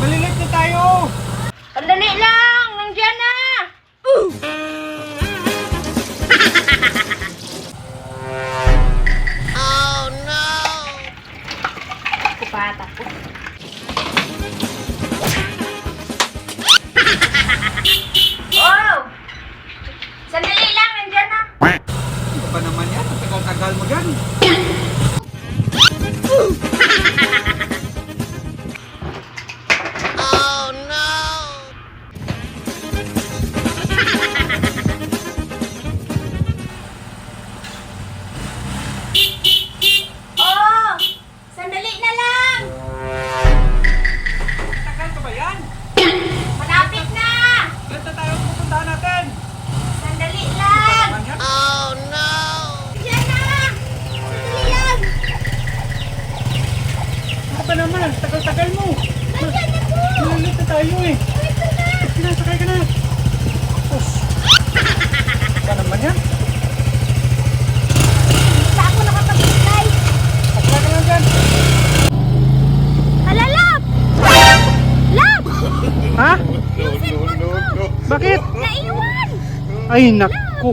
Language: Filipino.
Malilit na tayo! Sandali lang! Nandiyan na! Oh no! Kupata ko. Oh! Sandali lang! Nandiyan na! Ano ba naman yan? Ang tagal-tagal mo dyan. Oh no! Oh! Sandali na lang! Tagal ka ba yan? Malapit na! Saan na tayo pupuntahan natin? Sandali Ano lang! naman yan? Oh no! Nandiyan na! Sandali lang! Ano ba naman? Ang tagal-tagal mo. Nandiyan na po! Malilit na tayo eh. Ito na! Sige na, sakay ka na. Tapos. Ano ba naman yan? Sa ako nakapag-fly! Sakay ka lang dyan. Hala, Lab! Lab! Ha? No, no, no, no. Bakit? Naiwan! Ay, naku.